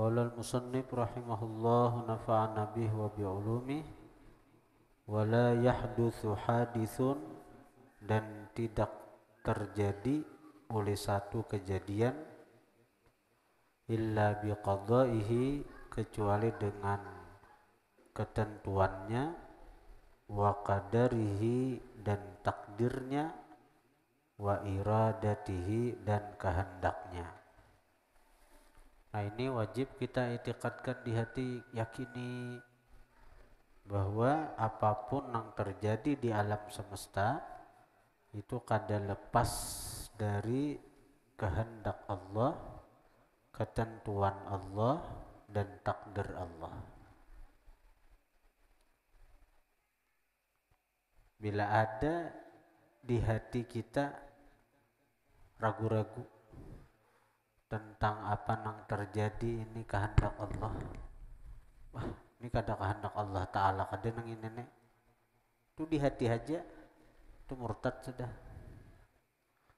Qala al-musannif rahimahullah nafa'ana bihi wa bi'ulumihi wa la yahdutsu hadithun, dan tidak terjadi oleh satu kejadian illa biqadaihi, kecuali dengan ketentuannya, wa qadarihi, dan takdirnya, wa iradatihi, dan kehendaknya. Nah, ini wajib kita itikadkan di hati, yakini bahwa apapun yang terjadi di alam semesta itu kada lepas dari kehendak Allah, ketentuan Allah, dan takdir Allah. Bila ada di hati kita ragu-ragu tentang apa yang terjadi, ini kehendak Allah, wah ini kada kehendak Allah Ta'ala, kada nang ini nih, itu di hati aja itu murtad sudah,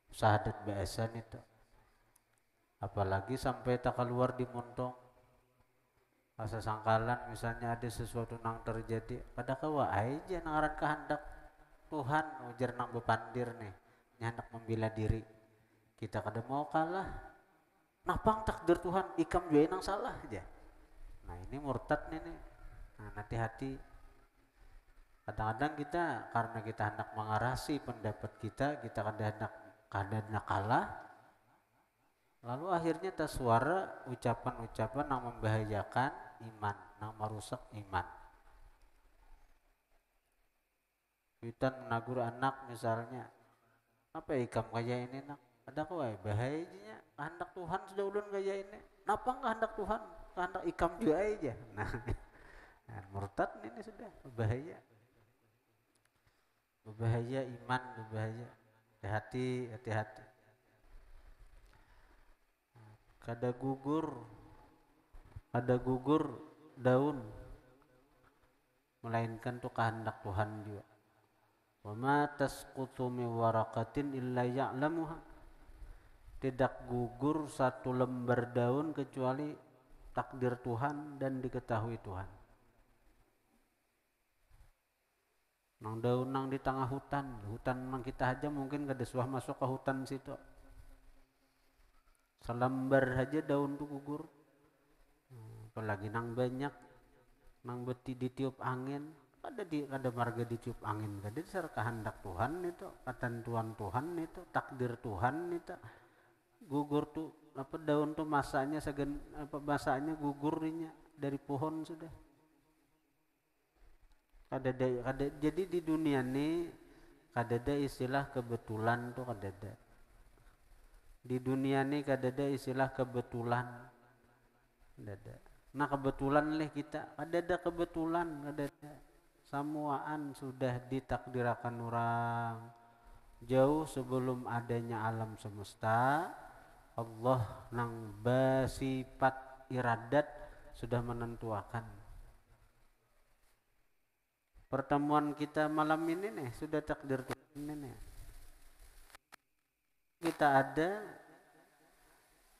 syahadat ba'asan itu. Apalagi sampai tak keluar di montong asa sangkalan, misalnya ada sesuatu yang terjadi pada kawa aja nangaran kehendak Tuhan, ujar nang bepandir nih hendak membela diri, kita kada mau kalah, napang takdir Tuhan ikam juga nang salah aja. Nah ini murtad nih. Nah hati-hati, kadang-kadang kita karena kita hendak mengarasi pendapat kita hendak kalah, lalu akhirnya tersuara ucapan-ucapan yang membahayakan iman, yang merusak iman. Kita menagur anak misalnya, apa ikam kaya ini nak, ada kau bahayanya kehendak Tuhan sudah ulun kaya ini, napang kehendak Tuhan, kehendak ikam juga aja. Nah, murtad ini sudah berbahaya, berbahaya iman, berbahaya. Hati-hati. Kada gugur daun, melainkan tuh kehendak Tuhan juga. Wa ma tasqutu min waraqatin illa ya'lamuha, tidak gugur satu lembar daun kecuali takdir Tuhan dan diketahui Tuhan. Nang daun nang di tengah hutan nang kita aja mungkin kada suah masuk ke hutan situ, selembar aja daun tuh gugur. Apalagi nang banyak, nang beti ditiup angin, kada marga ditiup angin, kada dasar kehendak Tuhan itu, ketentuan Tuhan itu, takdir Tuhan itu. Gugur tuh apa daun tuh masanya masanya gugurnya dari pohon sudah. Jadi di dunia ini kada ada istilah kebetulan tuh, kada ada. Di dunia ini kada ada istilah kebetulan, kada ada. Nah kebetulan leh kita, kada ada kebetulan, kada ada. Samuaan sudah ditakdirkan orang jauh sebelum adanya alam semesta. Allah nang bersifat iradat sudah menentukan. Pertemuan kita malam ini nih sudah takdir Tuhan nih. Kita ada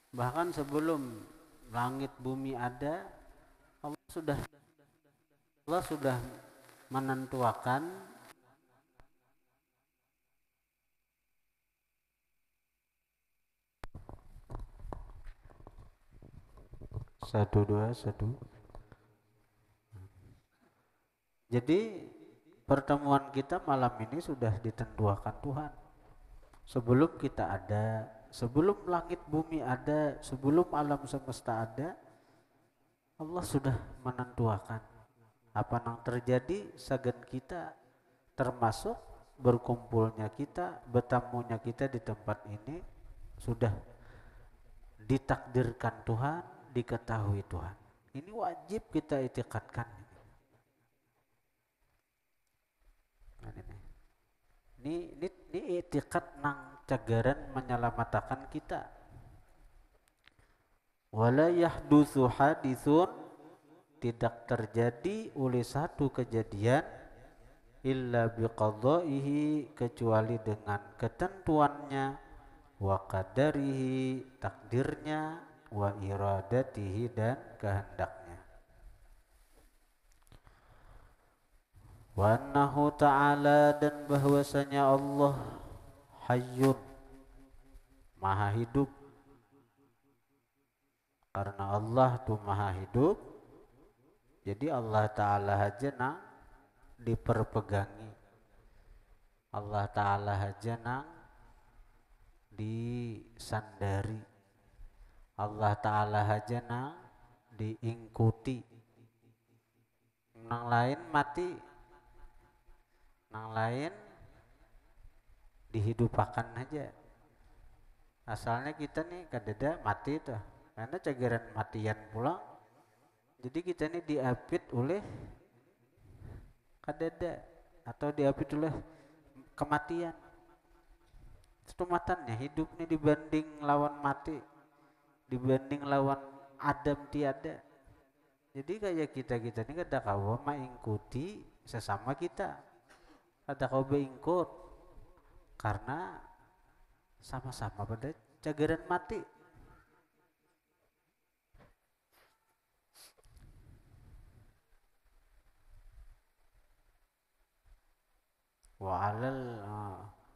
bahkan sebelum langit bumi ada, Allah sudah menentukan satu. Jadi pertemuan kita malam ini sudah ditentukan Tuhan. Sebelum kita ada, sebelum langit bumi ada, sebelum alam semesta ada, Allah sudah menentukan apa yang terjadi sagan kita, termasuk berkumpulnya kita, bertamunya kita di tempat ini sudah ditakdirkan Tuhan, diketahui Tuhan. Ini wajib kita itikadkan. Ini itikad nang cagaran menyelamatkan kita. Wala yahdutsu hadithun, tidak terjadi oleh satu kejadian illa biqadaihi, kecuali dengan ketentuannya, wa qadarihi, takdirnya, wa iradatihi dan kehendaknya. Wa annahu ta'ala dan bahwasanya Allah hayyun maha hidup. Karena Allah tuh maha hidup, jadi Allah Ta'ala aja nang diperpegangi. Allah Ta'ala aja nang disandari. Allah Ta'ala aja nang diingkuti. Nang lain mati, nang lain dihidupakan aja. Asalnya kita nih kadada mati tuh, karena cageran matian pula. Jadi kita ini diapit oleh kadada atau diapit oleh kematian. Setumatannya hidup ini dibanding lawan mati, dibanding lawan Adam tiada. Jadi kayak kita ini kada kawa mengikuti sesama kita, kada kawa beingkut karena sama-sama pada cageran mati.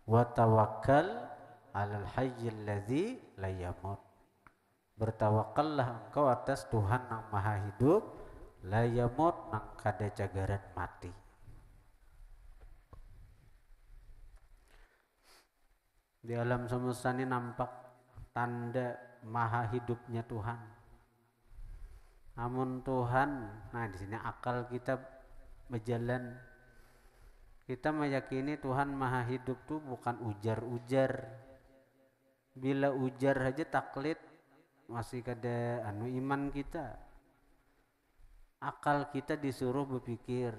Wa tawakkal 'alal hayyil ladzi la yamut. Bertawakallah engkau atas Tuhan yang maha hidup, la yamut nang kada cagaran mati. Di alam semesta ini nampak tanda maha hidupnya Tuhan. Namun Tuhan, nah di sini akal kita berjalan. Kita meyakini Tuhan maha hidup tuh bukan ujar-ujar. Bila ujar aja taklid masih kada iman kita. Akal kita disuruh berpikir.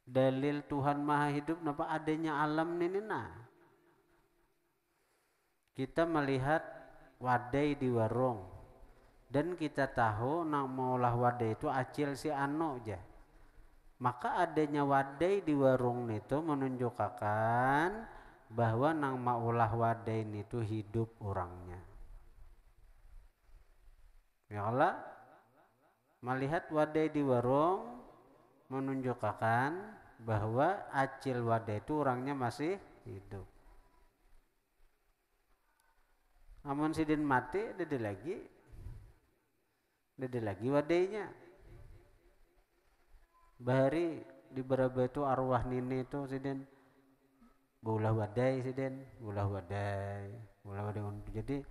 Dalil Tuhan maha hidup napa adanya alam ini nah. Kita melihat wadai di warung dan kita tahu nang maulah wadai itu acil si ano aja. Maka adanya wadai di warung itu menunjukkan bahwa nang maulah wadai itu hidup orangnya. Ya Allah, melihat wadai di warung menunjukkan bahwa acil wadai itu orangnya masih hidup. Namun sidin mati, dede lagi wadainya. Bahari di berapa itu arwah nini itu sidin bulah wadai untuk. Jadi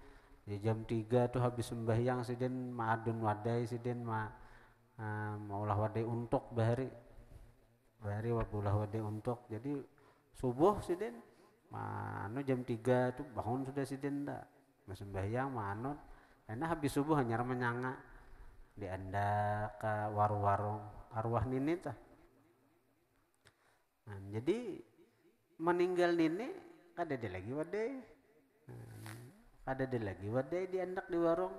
di jam 3 tuh habis sembahyang sidin maadun wadai sidin maulah wadai untuk bahari bulah wadai untuk. Jadi subuh sidin jam 3 tuh bangun sudah sidin dah sembahyang manut karena habis subuh hanya menyanga di anda ke warung arwah nini tah. Nah, jadi meninggal nini kada ada lagi wadai di andak di warung.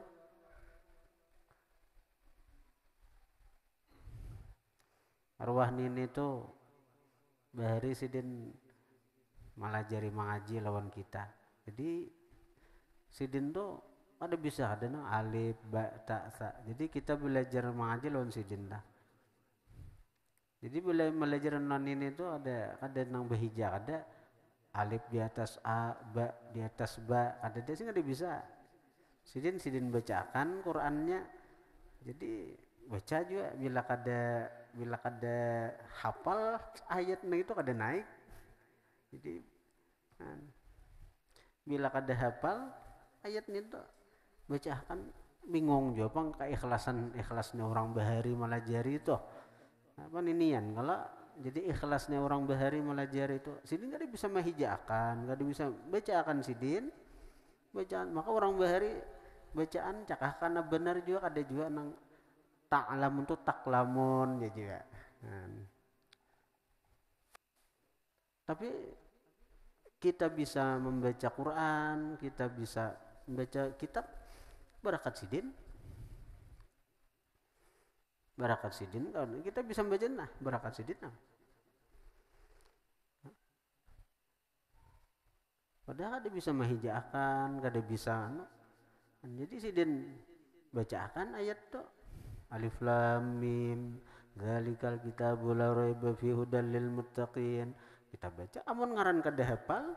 Arwah nini tuh bahari sidin malajari mengaji lawan kita. Jadi sidin tuh ada bisa ada alif ba ta sa. Jadi kita belajar mengaji lawan sidin dah. Jadi belajar non ini tuh ada nang bahija, ada alif di atas a, ba di atas ba, ada dia sih nggak bisa. Sidin bacakan Qurannya. Jadi baca juga bila kada hafal ayatnya itu kada naik. Jadi bila kada hafal ayatnya itu bacakan bingung juga ikhlasnya orang bahari melajari itu apa ninian kalau jadi ikhlasnya orang bahari melajari itu sidin kada bisa mahijakan, kada bisa bacakan sidin bacaan. Maka orang bahari bacaan cakahkan benar juga kada juga nang ta'lamun tu taklamun ya juga. Tapi kita bisa membaca Quran, kita bisa membaca kitab barakat sidin kalau kita bisa membaca nah barakat sidin nah. Padahal kada bisa mahijakan, kada bisa anu. Jadi sidin bacakan ayat tu Alif Lam Mim Dzalikal kitabu la raiba fihi hudal lil muttaqin. Kita baca amun ngaran kada hafal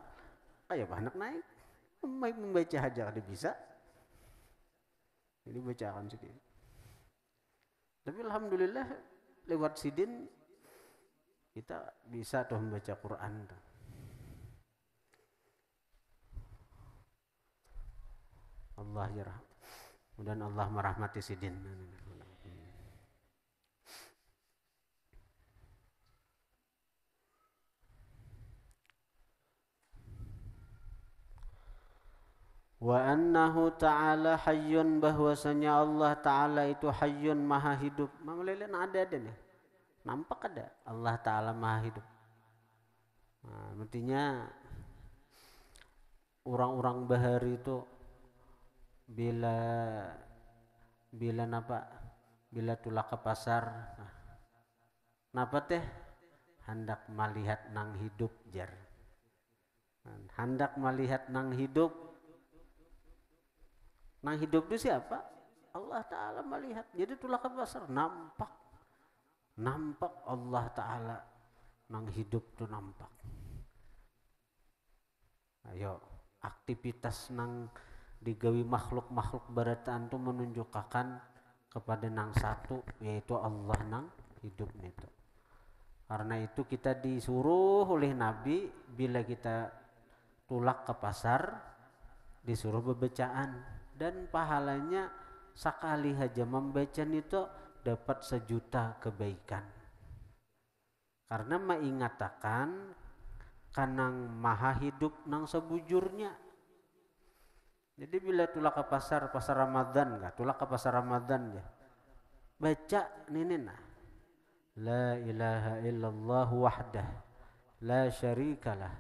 kayak anak naik. Membaca aja kada bisa. Jadi bacakan sedikit. Tapi alhamdulillah lewat sidin kita bisa tuh membaca Quran tuh. Allah ya rahmat. Kemudian Allah merahmati sidin. Wa annahu ta'ala hayyun, bahwasanya Allah ta'ala itu hayyun maha hidup. Mamulilin ada nih. Nampak ada Allah ta'ala maha hidup. Nah, artinya orang-orang bahari itu bila tulak ke pasar, napa teh hendak melihat nang hidup jar. Hendak melihat nang hidup. Nang hidup itu siapa? Allah Ta'ala melihat. Jadi tulak ke pasar nampak Allah Ta'ala nang hidup tuh nampak. Ayo aktivitas nang digawi makhluk-makhluk barataan tuh menunjukkan kepada nang satu, yaitu Allah nang hidup itu. Karena itu kita disuruh oleh Nabi bila kita tulak ke pasar disuruh berbacaan. Dan pahalanya sekali saja membaca itu dapat 1.000.000 kebaikan. Karena mengatakan kanang maha hidup nang sebujurnya. Jadi bila tulak ke pasar Ramadan enggak? Tulak ke pasar Ramadan ya. Baca nina. La ilaha illallah wahdah la syarikalah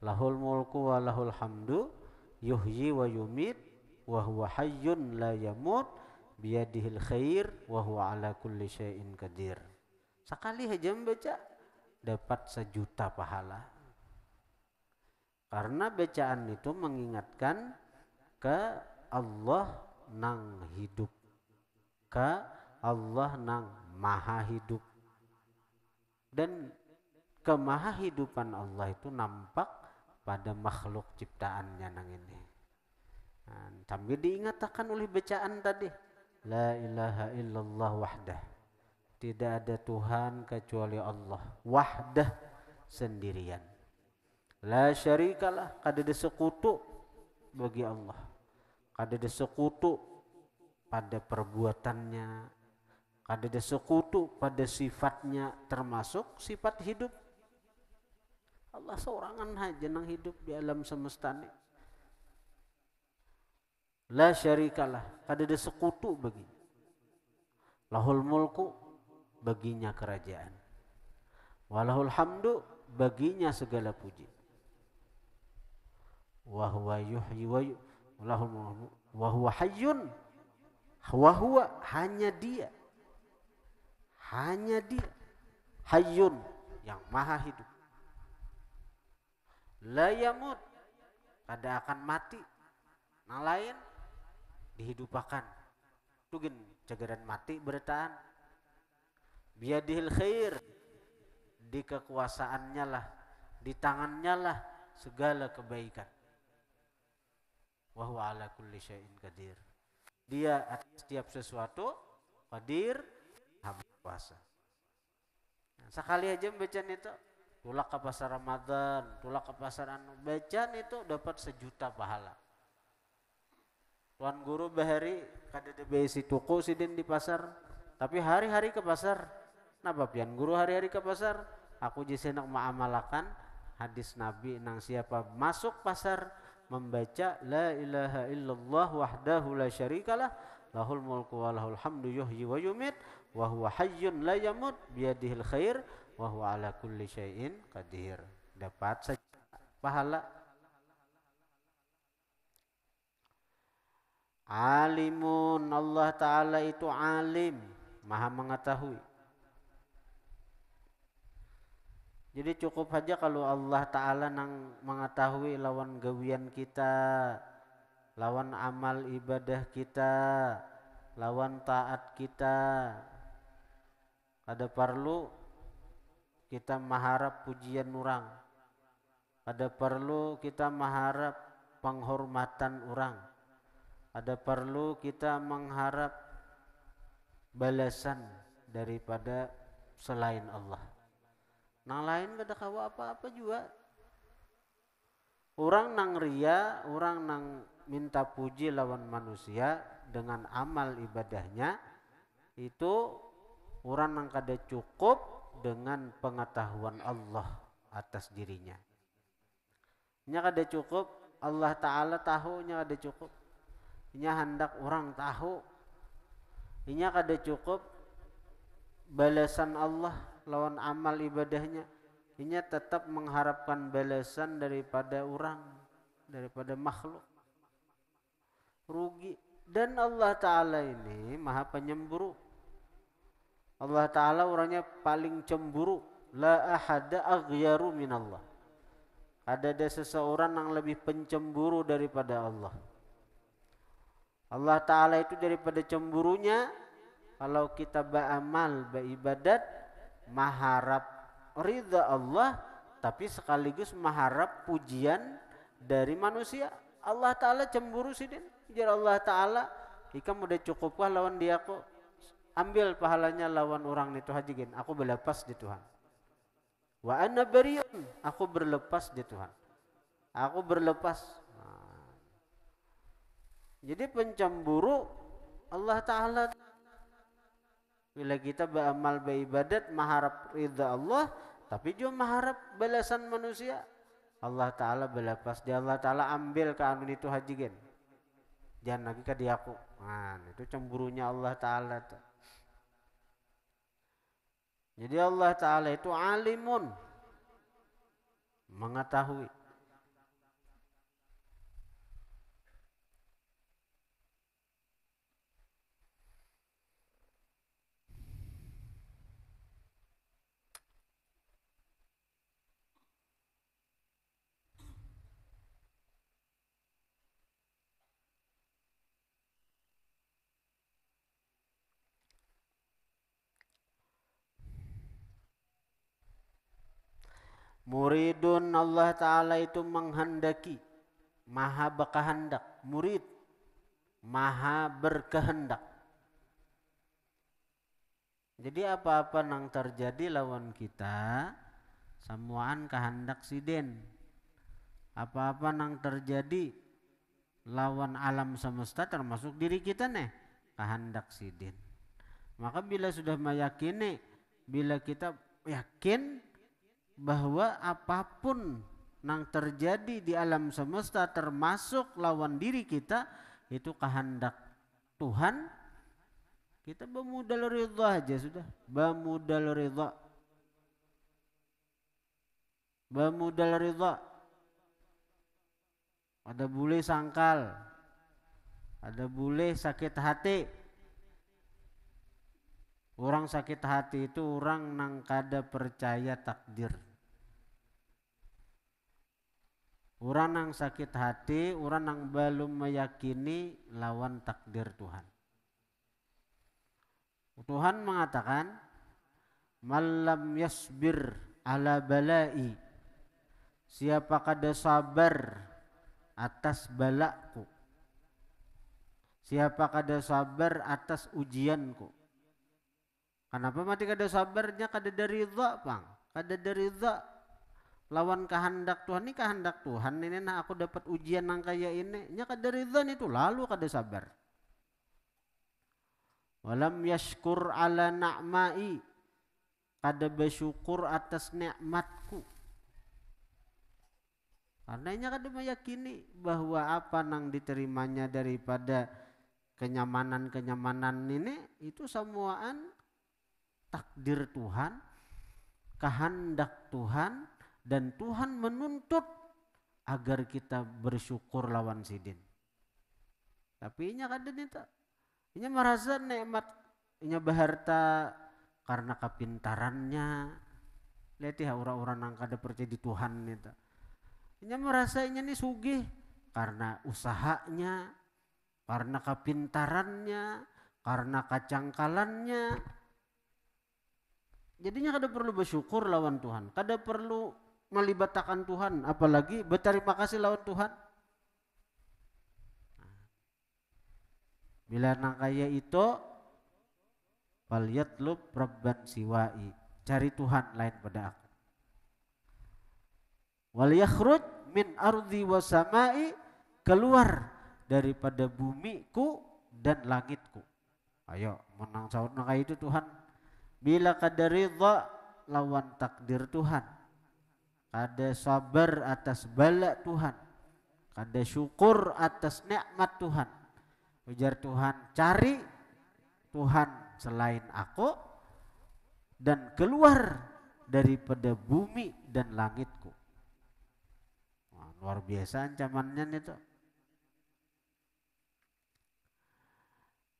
lahul mulku wa lahul hamdu yuhyi wa yumit wa huwa hayyun la yamut biyadihil khair wa huwa ala kulli syai'in qadir. Sekali aja membaca dapat 1.000.000 pahala. Karena bacaan itu mengingatkan ke Allah nang hidup, ke Allah nang maha hidup. Dan kemahahidupan Allah itu nampak pada makhluk ciptaannya nang ini. Sambil diingatkan oleh bacaan tadi, la ilaha illallah wahdah, tidak ada Tuhan kecuali Allah, wahdah sendirian, la syarikalah, kada ada sekutu bagi Allah, kada ada sekutu pada perbuatannya, kada ada sekutu pada sifatnya, termasuk sifat hidup. Allah seorangan aja nang hidup di alam semesta ini. La syarikalah, kada ada sekutu bagi. Lahul mulku, baginya kerajaan. Walahul hamdu, baginya segala puji. Wa huwa yuhyi wa huwa hayyun. Wa huwa, hanya dia. Hayyun, yang maha hidup. La yamut, kada akan mati. Nang lain dihidupakan. Tugin cagaran mati berataan. Biadihil khair, di kekuasaannya lah, di tangannya lah segala kebaikan. Wa huwa ala kulli syai'in qadir. Dia atas setiap sesuatu qadir, maha kuasa. Nah, sekali aja bacaan itu, tulak ke pasar Ramadan, tulak ke pasar bacaan itu dapat 1.000.000 pahala. Tuan guru bahari kada ada besi tuku sidin di pasar, tapi hari-hari ke pasar. Napa pian guru hari-hari ke pasar? Aku jisi nak ma'amalakan hadis Nabi nang siapa masuk pasar membaca la ilaha illallah wahdahu la syarikalah lahul mulku wa lahul hamdu yuhyi wa yumit wa huwa hayyun la yamut biyadihil khair wa huwa ala kulli syai'in qadir. Dapat saja pahala. Alimun, Allah Ta'ala itu alim, maha mengetahui. Jadi cukup aja kalau Allah Ta'ala nang mengetahui lawan gawian kita, lawan amal ibadah kita, lawan taat kita. Kada perlu kita mengharap pujian orang, kada perlu kita mengharap penghormatan orang, ada perlu kita mengharap balasan daripada selain Allah. Nang lain kada kawa apa-apa juga. Orang nang ria, orang nang minta puji lawan manusia dengan amal ibadahnya, itu orang nang kada cukup dengan pengetahuan Allah atas dirinya. Nya kada cukup, Allah Ta'ala tahu nya kada cukup. Nya hendak orang tahu. Nya kada cukup balasan Allah lawan amal ibadahnya. Nya tetap mengharapkan balasan daripada orang, daripada makhluk. Rugi. Dan Allah Ta'ala ini maha penyemburu. Allah Ta'ala orangnya paling cemburu. La ahada aghyaru minallah. Ada seseorang yang lebih pencemburu daripada Allah. Allah Ta'ala itu daripada cemburunya, kalau kita beramal, beribadat, mengharap ridha Allah, tapi sekaligus mengharap pujian dari manusia. Allah Ta'ala cemburu sidin. Jadi Allah Ta'ala, ikam udah cukupkah lawan dia kok? Ambil pahalanya lawan orang itu hajigin. Aku berlepas di Tuhan. Wa ana bariun, aku berlepas di Tuhan. Aku berlepas. Jadi pencemburu Allah Ta'ala. Bila kita beramal beribadat, mengharap ridha Allah, tapi juga mengharap balasan manusia, Allah Ta'ala berlepas. Dia Allah Ta'ala ambil ke anu itu hajigin. Jangan lagi ke diaku. Nah, itu cemburunya Allah Ta'ala tuh. Jadi Allah Ta'ala itu alimun, mengetahui. Muridun, Allah Ta'ala itu menghendaki, maha berkehendak. Murid, maha berkehendak. Jadi apa-apa yang terjadi lawan kita, semuaan kehendak sidin. Apa-apa yang terjadi lawan alam semesta termasuk diri kita nih, kehendak sidin. Maka bila sudah meyakini, bila kita yakin bahwa apapun yang terjadi di alam semesta termasuk lawan diri kita itu kehendak Tuhan, kita bermodal ridha aja sudah, bermodal ridha. Bermodal ridha. Ada boleh sangkal, ada boleh sakit hati. Orang sakit hati itu orang nang kada percaya takdir. Orang yang sakit hati, orang yang belum meyakini lawan takdir Tuhan. Tuhan mengatakan, "Malam yasbir ala balai." Siapa kada sabar atas balaku. Siapa kada sabar atas ujianku. Kenapa mati kada sabarnya, kada dari ridha, Bang? Kada dari ridha lawan kehendak Tuhan. Ini kehendak Tuhan ini, nah aku dapat ujian nang kaya ini, nya kada ridha itu lalu kada sabar. Walam yashkur ala na'mai, kada bersyukur atas nikmatku. Karena kada meyakini bahwa apa nang diterimanya daripada kenyamanan-kenyamanan ini itu semuaan takdir Tuhan, kehendak Tuhan, dan Tuhan menuntut agar kita bersyukur lawan sidin. Tapi inya kada nita. Inya merasa nikmat, inya berharta karena kepintarannya. Lihat ya orang-orang nang kada percaya di Tuhan itu. Nya merasa nya nih sugih karena usahanya, karena kepintarannya, karena kacangkalannya. Jadinya kada perlu bersyukur lawan Tuhan, kada perlu melibatkan Tuhan, apalagi berterima kasih lawan Tuhan. Bila nang kaya itu falyatlub rabban siwai, cari Tuhan lain pada aku. Wal yakhruj min ardi wasamai, keluar daripada bumiku dan langitku. Ayo menang saut nang kaya itu Tuhan. Bila kada ridha lawan takdir Tuhan, kada sabar atas bala Tuhan, kada syukur atas nikmat Tuhan, ujar Tuhan, cari Tuhan selain aku dan keluar daripada bumi dan langitku. Wah, luar biasa ancamannya itu.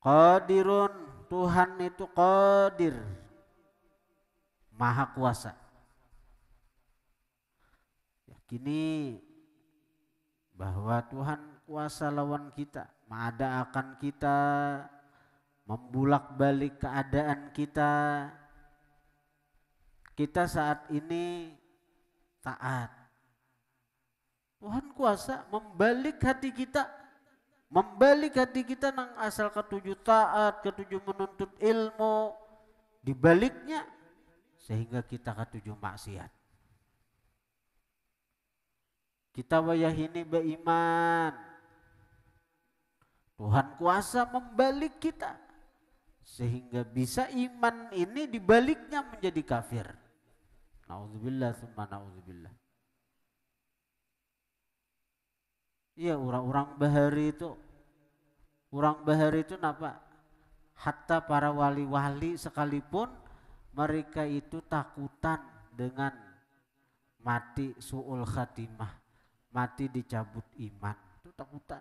Qadirun, Tuhan itu qadir, maha kuasa. Yakini bahwa Tuhan kuasa lawan kita, mengadakan kita, membulak-balik keadaan kita. Kita saat ini taat. Tuhan kuasa membalik hati kita, membalik hati kita nang asal ketujuh taat, ketujuh menuntut ilmu, dibaliknya sehingga kita ketujuh maksiat. Kita wayahini beriman, Tuhan kuasa membalik kita sehingga bisa iman ini dibaliknya menjadi kafir. Nauzubillah summa nauzubillah. Iya, orang-orang bahari itu napa? Hatta para wali-wali sekalipun mereka itu takutan dengan mati su'ul khatimah, mati dicabut iman, itu takutan.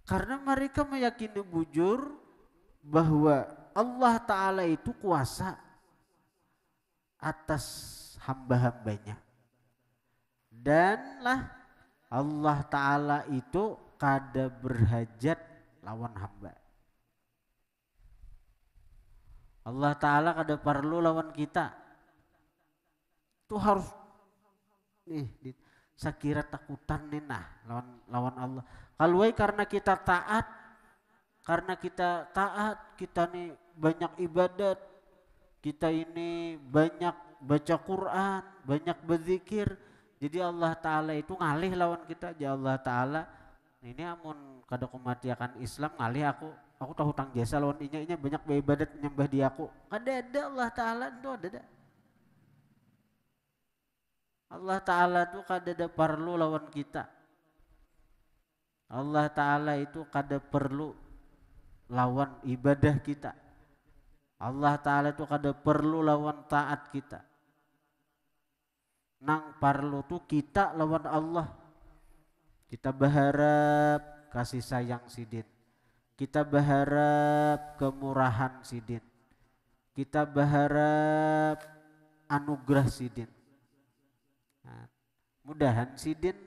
Karena mereka meyakini bujur bahwa Allah Ta'ala itu kuasa atas hamba-hambanya. Danlah Allah Ta'ala itu kada berhajat lawan hamba. Allah Ta'ala kada perlu lawan kita. Itu harus sakira takutan nih nah lawan Allah. Kalau karena kita taat, kita nih banyak ibadat, kita ini banyak baca Quran, banyak berzikir. Jadi Allah Ta'ala itu ngalih lawan kita. Jadi Allah Ta'ala ini amun kada kumatiakan Islam ngalih aku tahu hutang jasa lawan inya banyak beribadat nyembah di aku. Kada Allah Ta'ala itu ada. Allah Ta'ala itu kada perlu lawan kita. Allah Ta'ala itu kada perlu lawan ibadah kita. Allah Ta'ala itu kada perlu lawan taat kita. Nang perlu tu kita lawan Allah. Kita berharap kasih sayang sidin. Kita berharap kemurahan sidin. Kita berharap anugerah sidin. Nah, mudahan sidin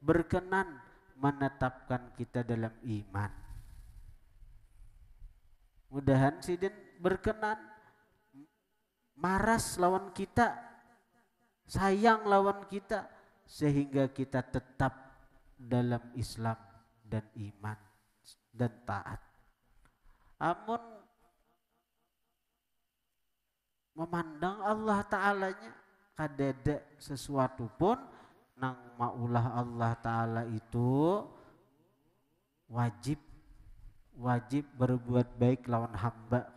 berkenan menetapkan kita dalam iman. Mudahan sidin berkenan maras lawan kita, sayang lawan kita, sehingga kita tetap dalam Islam dan iman dan taat. Amun memandang Allah Ta'alanya kadada sesuatu pun nang maulah Allah Ta'ala itu wajib berbuat baik lawan hamba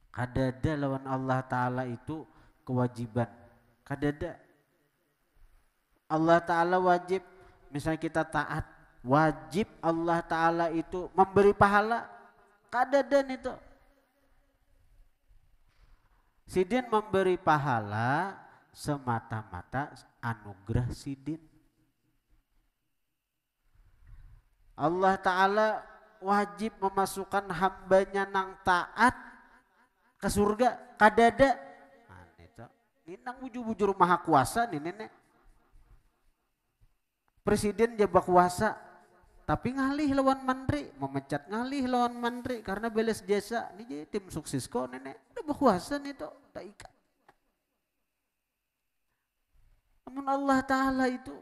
kadada lawan Allah Ta'ala itu kewajiban kadada. Allah Ta'ala wajib, misalnya kita taat, wajib Allah Ta'ala itu memberi pahala kadada itu. Sidin memberi pahala semata-mata anugerah sidin. Allah Ta'ala wajib memasukkan hambanya nang taat ke surga kadada. Nah, itu ninang bujur-bujur maha kuasa nih nenek. Presiden jabat kuasa, tapi ngalih lawan mandri, memecat ngalih lawan mandri karena beles jasa. Ini jadi tim sukses kok nenek. Udah berkuasa nih tuh, tak ikat. Namun Allah Ta'ala itu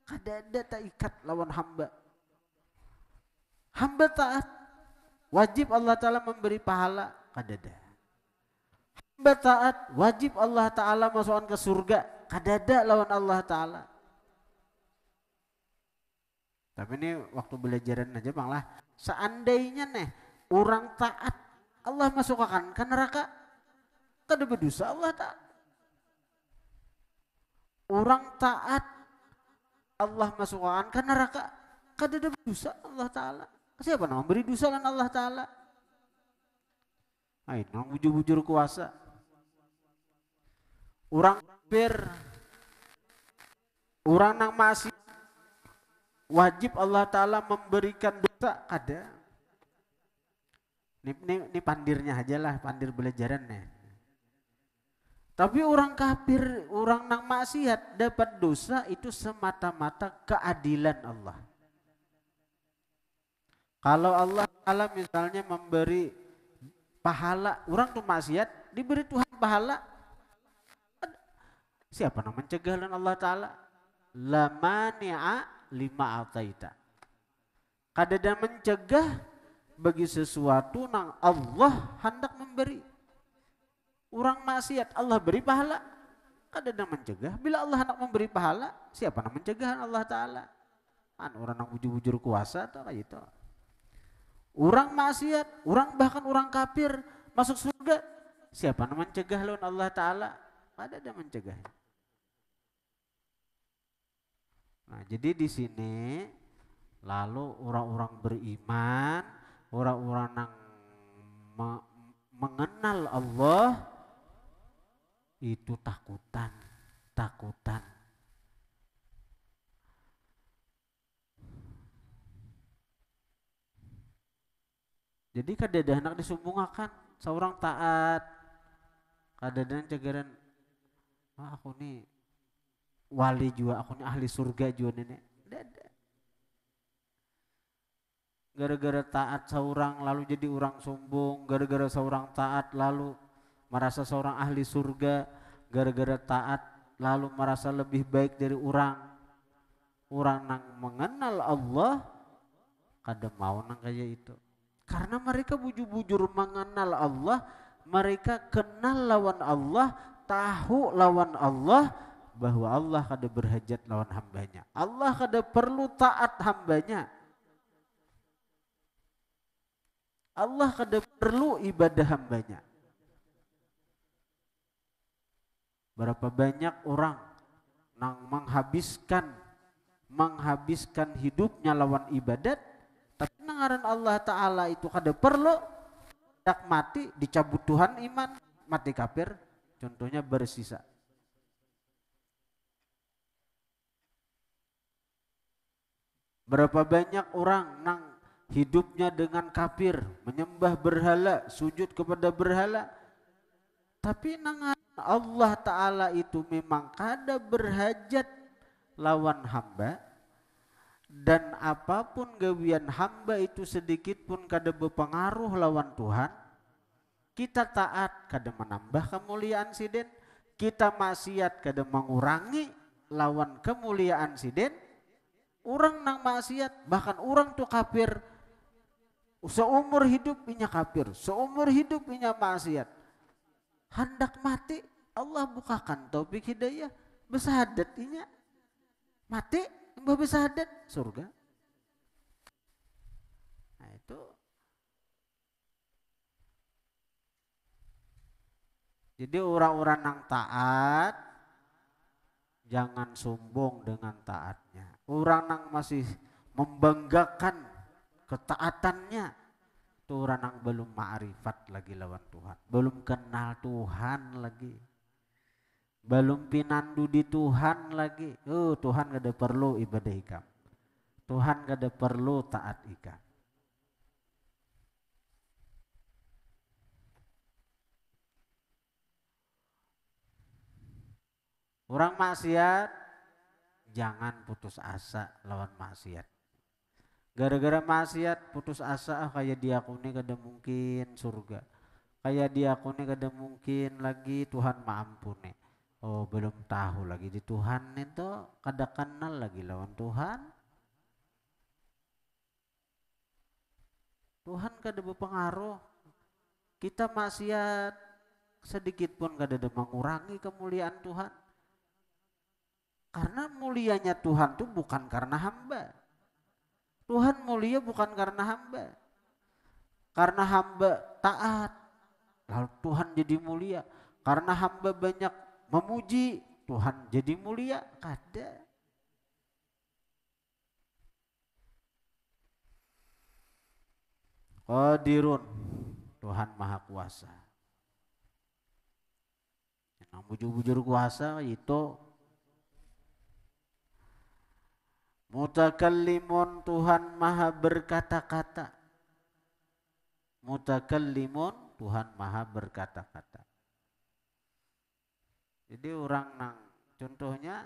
kadada tak ikat lawan hamba. Hamba taat, wajib Allah Ta'ala memberi pahala, kadada. Hamba taat, wajib Allah Ta'ala masukkan ke surga, kadada lawan Allah Ta'ala. Tapi ini waktu belajaran aja bang lah. Seandainya nih orang taat Allah masukkan ke neraka, kada berdosa Allah taat. Orang taat Allah masukkan ke neraka, kada berdosa Allah Taala. Siapa nama beri dosa lan Allah Taala? Ayo nang bujur-bujur kuasa. Orang kafir, orang nang masih wajib Allah Ta'ala memberikan dosa kada. Ini pandirnya aja lah, pandir belajarannya. Tapi orang kafir, orang nang maksiat dapat dosa itu semata-mata keadilan Allah. Kalau Allah Ta'ala misalnya memberi pahala, orang tuh maksiat diberi Tuhan pahala. Siapa yang mencegah Allah Ta'ala? La mani'a lima ataita. Kadada mencegah bagi sesuatu nang Allah hendak memberi. Orang maksiat Allah beri pahala, kadada mencegah. Bila Allah hendak memberi pahala, siapa yang mencegah Allah Ta'ala? Orang nang bujur-bujur kuasa atau kayak gitu. Orang maksiat, orang bahkan orang kafir masuk surga, siapa yang mencegah lawan Allah Ta'ala? Kadada mencegah. Nah, jadi di sini lalu orang-orang beriman, orang-orang yang mengenal Allah itu takutan. Jadi kadada anak disumbungakan seorang taat, kadada cegeran, aku nih wali juga, aku nih ahli surga juga nenek. Dada. Gara-gara taat seorang lalu jadi orang sombong, gara-gara seorang taat lalu merasa seorang ahli surga, gara-gara taat lalu merasa lebih baik dari orang. Orang yang mengenal Allah kada mau nang kayak itu. Karena mereka bujur-bujur mengenal Allah, mereka kenal lawan Allah, tahu lawan Allah, bahwa Allah kada berhajat lawan hambanya. Allah kada perlu taat hambanya. Allah kada perlu ibadah hambanya. Berapa banyak orang yang menghabiskan hidupnya lawan ibadat, tapi nangaran Allah Ta'ala itu kada perlu, dak mati dicabut Tuhan iman, mati kafir, contohnya bersisa. Berapa banyak orang nang hidupnya dengan kafir, menyembah berhala, sujud kepada berhala, tapi nangaran Allah Ta'ala itu memang kada berhajat lawan hamba, dan apapun gawian hamba itu sedikit pun kada berpengaruh lawan Tuhan. Kita taat kada menambah kemuliaan siden, kita maksiat kada mengurangi lawan kemuliaan siden. Orang nang maksiat, bahkan orang tuh kafir, seumur hidup inya kafir, seumur hidup inya maksiat, hendak mati Allah bukakan taufik hidayah, besahadat inya mati, mbah besahadat surga. Nah itu jadi orang-orang yang taat jangan sombong dengan taatnya. Orang yang masih membanggakan ketaatannya, itu orang yang belum ma'rifat lagi lawan Tuhan, belum kenal Tuhan lagi, belum pinandu di Tuhan lagi. Tuhan gak ada perlu ibadah ikam, Tuhan gak ada perlu taat ikam. Orang maksiat jangan putus asa lawan maksiat. Gara-gara maksiat putus asa, kayak diakuni kada mungkin surga. Kayak diakuni kada mungkin lagi Tuhan maampuni. Oh, belum tahu lagi di Tuhan itu kada kenal lagi lawan Tuhan. Tuhan kada berpengaruh. Kita maksiat sedikit pun kada ada mengurangi kemuliaan Tuhan. Karena mulianya Tuhan itu bukan karena hamba. Tuhan mulia bukan karena hamba. Karena hamba taat, lalu Tuhan jadi mulia. Karena hamba banyak memuji, Tuhan jadi mulia. Kada. Qadirun, Tuhan Maha Kuasa. Yang bujur-bujur kuasa itu mutakallimun, Tuhan Maha berkata-kata. Mutakallimun, Tuhan Maha berkata-kata. Jadi orang nang contohnya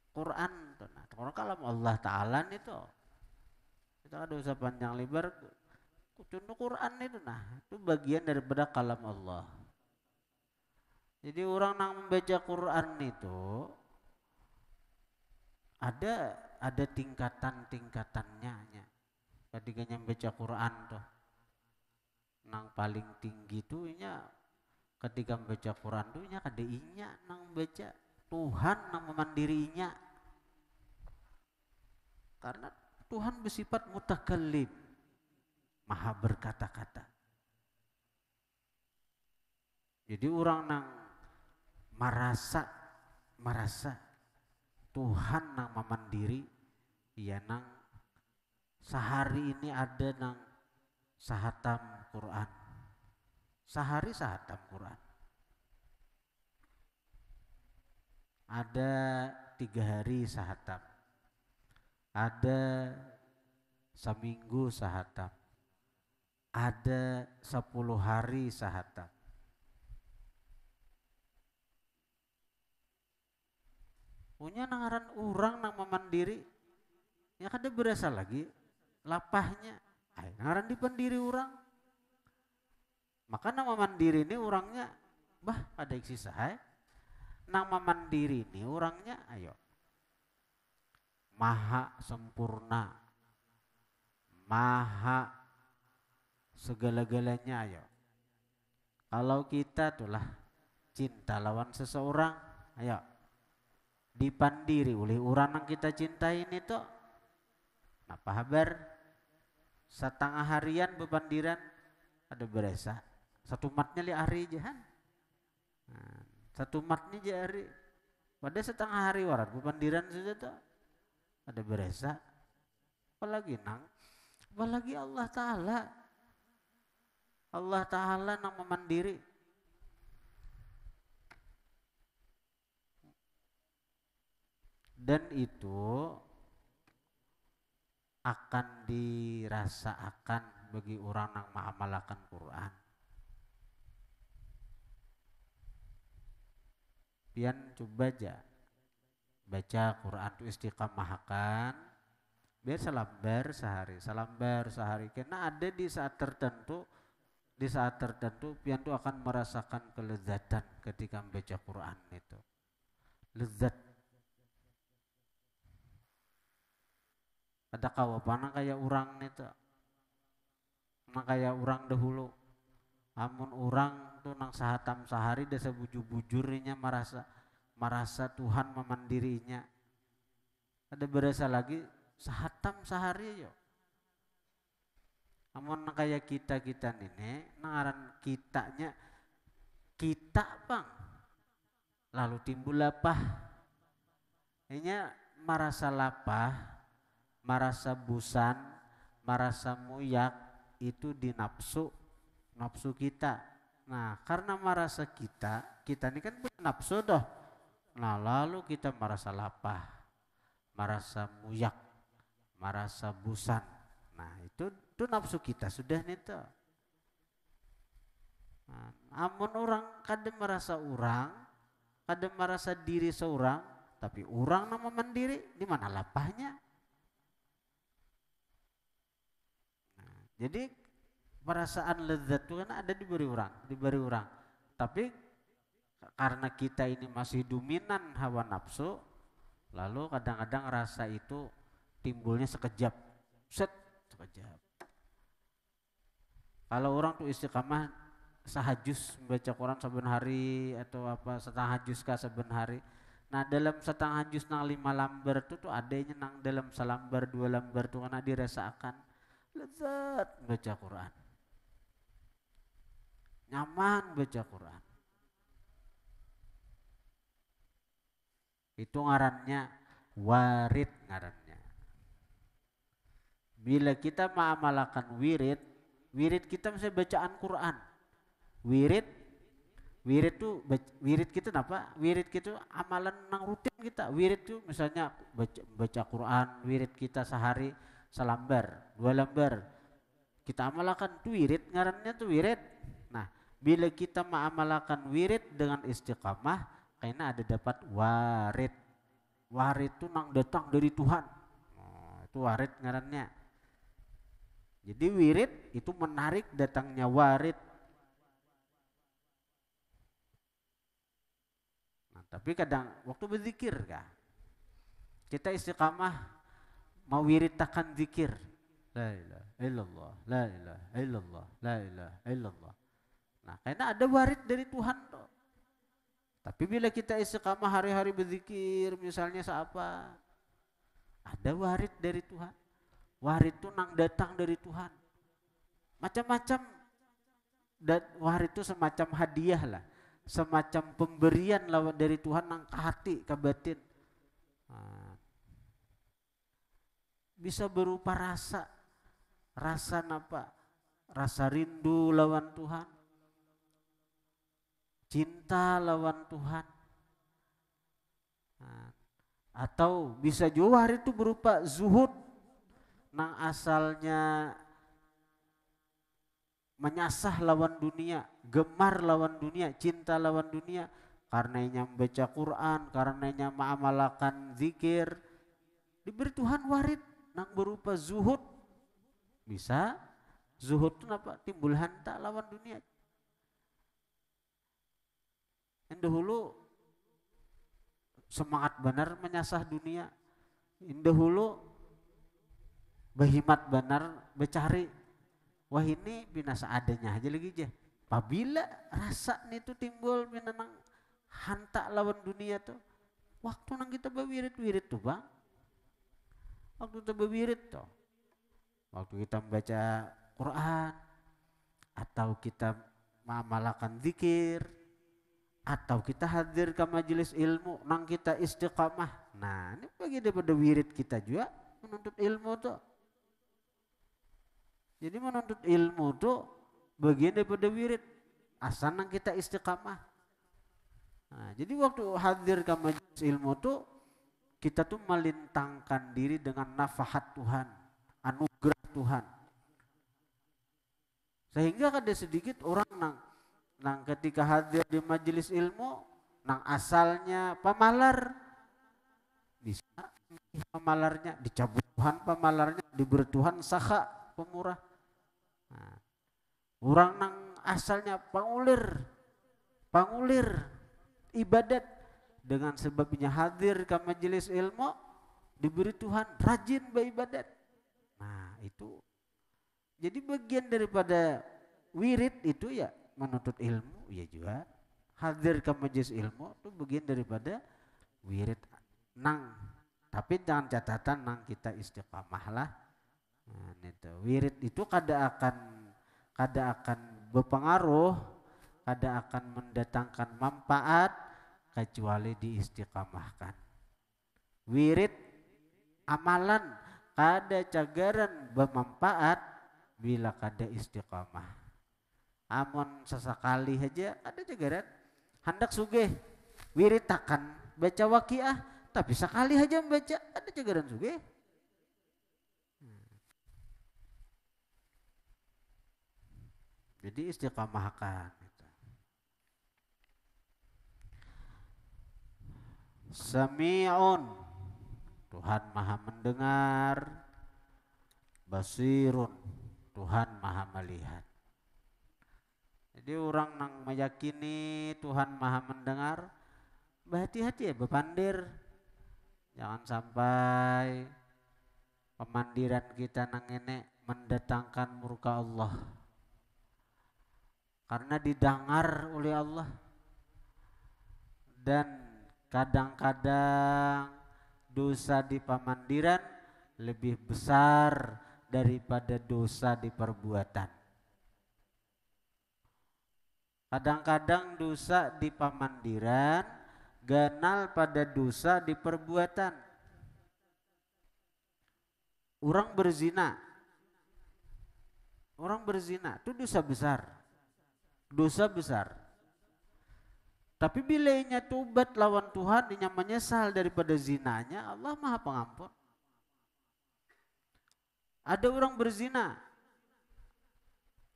Quran tuh, nah, Quran kalam Allah Ta'ala itu. Kita ada usah panjang lebar. Contoh Quran itu, nah itu bagian daripada kalam Allah. Jadi orang nang membaca Quran itu ada tingkatan-tingkatannya. Ketika membaca Quran tuh, nang paling tinggi tuh nya ketika membaca Quran tuh nya kada inya nang baca Tuhan nang memandirinya. Karena Tuhan bersifat mutakallim, Maha berkata-kata. Jadi orang nang merasa Tuhan nang memandiri, ya nang sehari ini ada nang sahatam Quran. Sehari sahatam Quran. Ada 3 hari sahatam. Ada seminggu sahatam. Ada 10 hari sahatam. Punya nangaran orang nang memandiri, ya kada berasa lagi lapahnya. Ay, nangaran dipandiri orang. Maka nang memandiri ini orangnya, bah ada iksi sahay. Nang memandiri ini orangnya, ayo, maha sempurna, maha segala-galanya, ayo. Kalau kita tulah cinta lawan seseorang, ayo, dipandiri oleh orang yang kita cintai ini tuh, apa kabar? Setengah harian bepandiran ada berasa. Satu matnya li hari jahan. Nah, satu matnya jari. Pada setengah hari warat bepandiran saja tuh ada berasa. Apalagi nang, apalagi Allah Ta'ala. Allah Ta'ala nang memandiri. Dan itu akan dirasakan bagi orang yang mengamalkan Quran. Pian coba aja baca Quran itu istiqamahkan, biar salambar sehari. Karena ada di saat tertentu pian tuh akan merasakan kelezatan ketika membaca Quran itu. Lezat. Ada kawapan kayak orang itu, nang kayak orang dahulu. Amun orang tuh nang sahatam sehari desa bujur-bujurnya merasa Tuhan memandirinya. Ada berasa lagi sahatam sehari yo. Amun nang kayak kita ini, nangaran kitanya kita bang. Lalu timbul lapah. Inya merasa lapah, merasa bosan, merasa muyak itu di nafsu kita. Nah, karena merasa kita ini kan punya nafsu doh. Nah, lalu kita merasa lapah, merasa muyak, merasa bosan. Nah, itu nafsu kita sudah nito. Nah, amun orang kadang merasa orang kadang merasa diri seorang, tapi orang nama mandiri, di mana lapahnya? Nah, jadi perasaan lezat itu kan ada diberi orang. Tapi karena kita ini masih dominan hawa nafsu, lalu kadang-kadang rasa itu timbulnya sekejap, sekejap. Kalau orang tuh istiqamah sahajus membaca Quran saben hari atau apa setengah juz kah saben hari. Nah dalam setengah juz nang 5 lembar tuh adanya nang dalam salambar 2 lembar tuh karena dirasakan lezat baca Quran, nyaman baca Quran. Itu ngarannya warid ngarannya. Bila kita mengamalkan wirid, wirid kita misalnya bacaan Quran. Wirid wirid kita apa? Wirid kita amalan nang rutin kita. Wirid itu misalnya baca Quran, wirid kita sehari selambar, 2 lembar. Kita amalkan tuh wirid, ngarannya tuh wirid. Nah, bila kita mengamalkan wirid dengan istiqamah, karena ada dapat warid. Warid itu nang datang dari Tuhan. Nah, itu warid ngarannya. Jadi wirid itu menarik datangnya warid. Nah, tapi kadang waktu berzikir kah? Kita istiqamah mau wiritakan zikir. La ilaha illallah, la ilaha illallah, la ilaha illallah. Nah, karena ada warid dari Tuhan tuh. Tapi bila kita istiqamah hari-hari berzikir misalnya seapa, ada warid dari Tuhan. Warid itu nang datang dari Tuhan. Macam-macam. Dan warid itu semacam hadiah lah. Semacam pemberian lawan dari Tuhan nang ke hati, ke batin. Nah, bisa berupa rasa. Rasa apa? Rasa rindu lawan Tuhan. Cinta lawan Tuhan. Nah, atau bisa juga hari itu berupa zuhud nang asalnya menyasah lawan dunia, gemar lawan dunia, cinta lawan dunia, karenanya membaca Quran, karenanya mengamalkan zikir, diberi Tuhan warid nang berupa zuhud. Bisa zuhud itu apa? Timbul hanta lawan dunia. Yang dahulu semangat benar menyasah dunia, yang dahulu berhimat benar bercari. Wah ini binasa adanya aja lagi aja. Apabila rasa itu timbul minanang hantak lawan dunia tuh, waktu nang kita berwirid-wirid tuh bang, waktu kita berwirid tuh, waktu kita membaca Quran, atau kita mengamalkan zikir, atau kita hadir ke majelis ilmu, nang kita istiqamah. Nah ini bagi daripada wirid kita juga menuntut ilmu tuh. Jadi menuntut ilmu tuh bagian daripada wirid. Asal nang kita istiqamah. Nah, jadi waktu hadir ke majelis ilmu tuh kita tuh melintangkan diri dengan nafahat Tuhan, anugerah Tuhan. Sehingga ada sedikit orang nang ketika hadir di majelis ilmu nang asalnya pemalar bisa pemalarnya dicabut Tuhan, pemalarnya diberi Tuhan sakha pemurah. Nah, orang nang asalnya pangulir ibadat dengan sebabnya hadir ke majelis ilmu diberi Tuhan rajin beribadat. Nah itu jadi bagian daripada wirid itu ya menuntut ilmu ya juga hadir ke majelis ilmu itu bagian daripada wirid nang, tapi jangan catatan nang kita istiqamah lah. Nah, itu wirid itu kada akan berpengaruh, kada akan mendatangkan manfaat kecuali diistiqamahkan. Wirid amalan kada cagaran bermanfaat bila kada istiqamah. Amun sesekali aja ada cagaran hendak sugih wirid takkan baca waqiah tapi sekali aja membaca ada cagaran sugih. Jadi istiqamahkan. Sami'un, Tuhan maha mendengar. Basirun, Tuhan maha melihat. Jadi orang nang meyakini Tuhan maha mendengar, berhati-hati ya bepandir. Jangan sampai pemandiran kita nang ini mendatangkan murka Allah. Karena didengar oleh Allah. Dan kadang-kadang dosa di pemandiran lebih besar daripada dosa di perbuatan. Kadang-kadang dosa di pemandiran ganal pada dosa di perbuatan. Orang berzina itu dosa besar. Dosa besar. Tapi bila inya tobat lawan Tuhan, inya menyesal daripada zinanya, Allah Maha Pengampun. Ada orang berzina,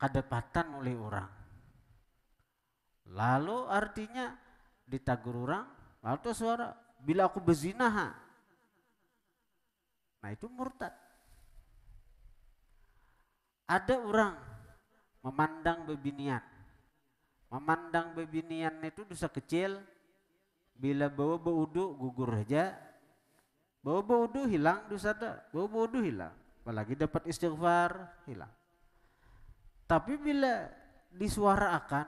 kedapatan oleh orang. Lalu artinya ditagur orang, lalu tuh suara, bila aku berzina, ha? Nah itu murtad. Ada orang memandang bebinian itu dosa kecil, bila bawa baudu gugur aja, bawa baudu hilang dosa dah, bawa baudu hilang, apalagi dapat istighfar hilang. Tapi bila disuarakan,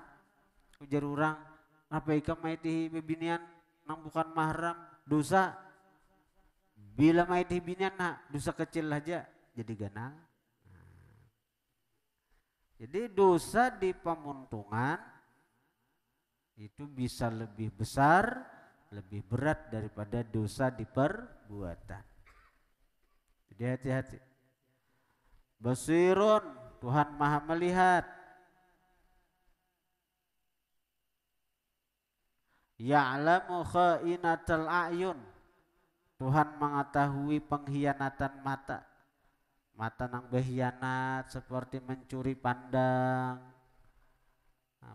ujar orang, apa ikam maiti bebinian nang bukan mahram dosa, bila maiti binian nah dosa kecil aja jadi ganal. Jadi dosa di pemuntungan itu bisa lebih besar, lebih berat daripada dosa di perbuatan. Jadi hati-hati. Basirun, Tuhan maha melihat. Ya'lamu kha'inatal a'yun, Tuhan mengetahui pengkhianatan mata. Mata nang berkhianat seperti mencuri pandang,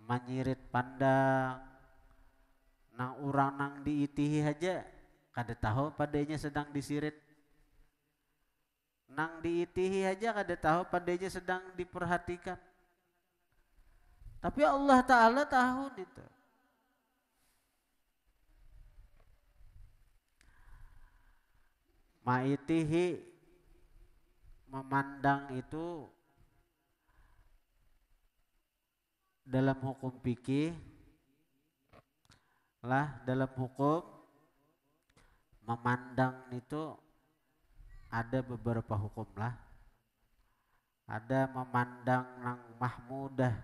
menyirit pandang. Nang orang nang diitihi aja kada tahu padanya sedang disirit. Nang diitihi aja kada tahu padanya sedang diperhatikan. Tapi Allah Ta'ala tahu itu. Maitihi, memandang itu dalam hukum fikih lah, dalam hukum memandang itu ada beberapa hukum lah. Ada memandang nang mahmudah,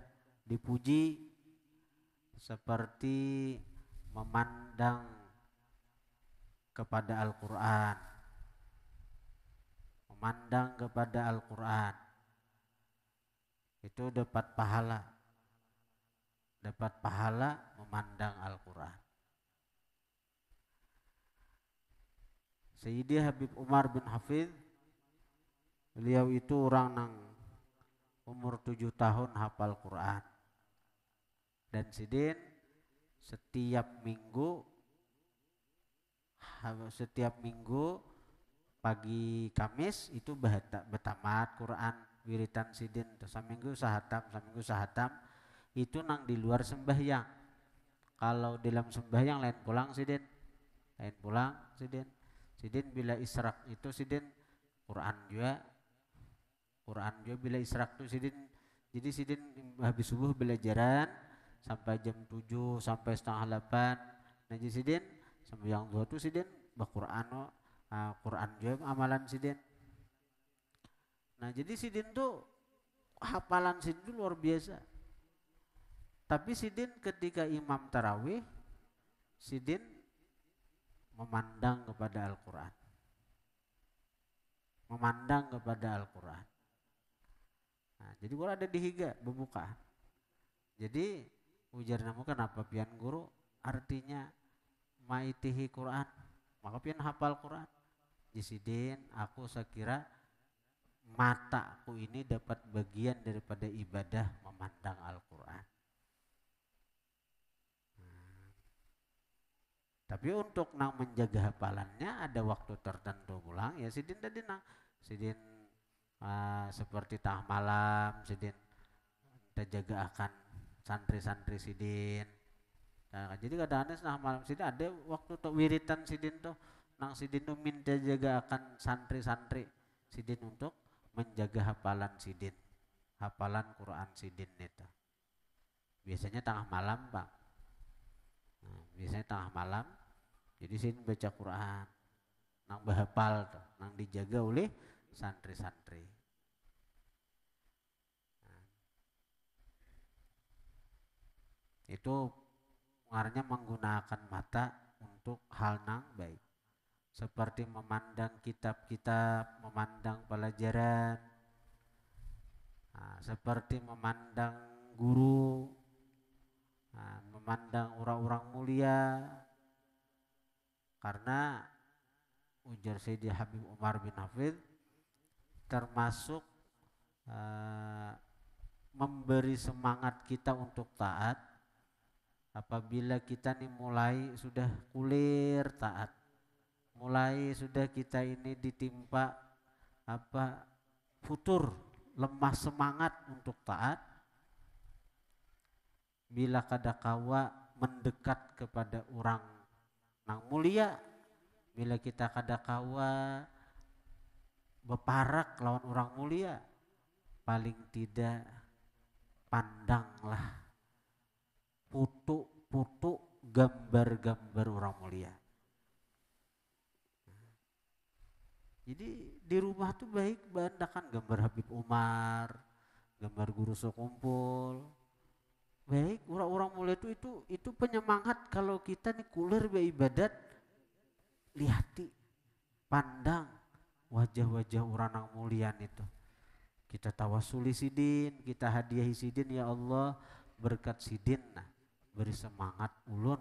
dipuji, seperti memandang kepada Al-Quran. Memandang kepada Al-Quran itu dapat pahala memandang Al-Quran. Sayyidi Habib Umar bin Hafidh, beliau itu orang nang umur 7 tahun hafal Quran. Dan sidin setiap minggu pagi Kamis itu betamat Quran wiritan sidin, saminggu sahatam itu nang di luar sembahyang. Kalau dalam sembahyang lain pulang sidin bila israk itu sidin Quran juga bila israk itu sidin, jadi sidin habis subuh belajaran sampai jam 7 sampai setengah 8. Nah jadi sidin sembahyang duha tu sidin Quran juga amalan sidin. Nah jadi sidin tuh hafalan sidin tuh luar biasa. Tapi sidin ketika imam tarawih, sidin memandang kepada Al-Quran. Nah, jadi guru ada di higa berbuka. Jadi ujar namu kenapa pian guru, artinya maitihi Quran, maka pian hafal Quran. Jisidin aku sekira mataku ini dapat bagian daripada ibadah memandang Al-Quran. Tapi untuk nang menjaga hafalannya ada waktu tertentu pulang ya sidin tadi nang sidin seperti tengah malam sidin kita jaga akan santri-santri sidin. Nah, jadi kadang-kadang tengah malam sidin ada waktu tuh wiritan sidin tuh nang sidin tuh minta jaga akan santri-santri sidin untuk menjaga hafalan sidin, hafalan Quran sidin itu. Biasanya tengah malam Pak. Nah, biasanya tengah malam jadi sidin baca Quran nang bahapal tuh nang dijaga oleh santri-santri. Nah, itu pengaruhnya menggunakan mata untuk hal nang baik seperti memandang kitab-kitab, memandang pelajaran, seperti memandang guru, memandang orang-orang mulia. Karena ujar Sayyidi Habib Umar bin Hafidh termasuk memberi semangat kita untuk taat apabila kita nih mulai sudah kulir taat, mulai sudah kita ini ditimpa futur, lemah semangat untuk taat, bila kadakawa mendekat kepada orang nang mulia, bila kita kadakawa beparak lawan orang mulia, paling tidak pandanglah putu gambar-gambar orang mulia. Jadi di rumah tuh baik bandakan gambar Habib Umar, gambar guru sekumpul. Baik orang-orang mulia itu penyemangat kalau kita nih kuler beribadat, lihati, pandang wajah-wajah orang yang mulia itu. Kita tawasuli sidin, kita hadiahi sidin ya Allah berkat sidin nah beri semangat ulun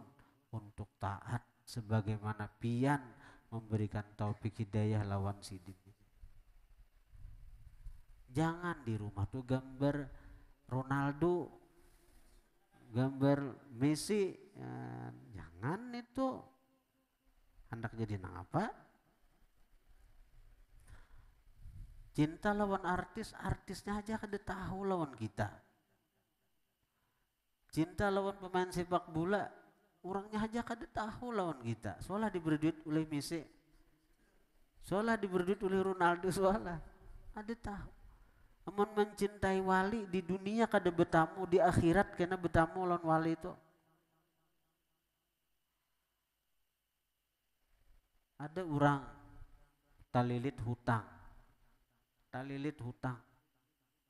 untuk taat sebagaimana pian memberikan taufik hidayah lawan sidin. Jangan di rumah tuh gambar Ronaldo, gambar Messi, jangan itu. Hendak jadi nang apa? Cinta lawan artis, artisnya aja kada tahu lawan kita. Cinta lawan pemain sepak bola, orangnya aja kada tahu lawan kita. Soalnya diberi duit oleh Messi, soalnya diberi duit oleh Ronaldo, soalnya ada tahu. Amun mencintai wali di dunia kada bertamu, di akhirat kena bertamu lawan wali itu. Ada orang talilit hutang,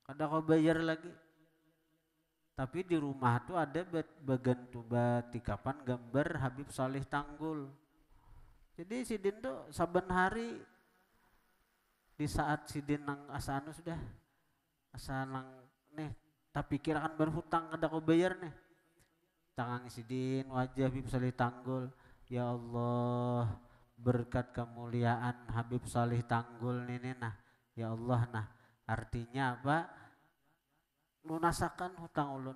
kada kau bayar lagi. Tapi di rumah tuh ada bagantu batikapan gambar Habib Saleh Tanggul. Jadi sidin tuh saben hari di saat sidin nang asana sudah asa nang nih tapi kira kan berhutang kada kau bayar nih. Tangan sidin wajah Habib Saleh Tanggul, ya Allah berkat kemuliaan Habib Saleh Tanggul ini nah, ya Allah nah artinya apa? Lunasakan hutang ulun,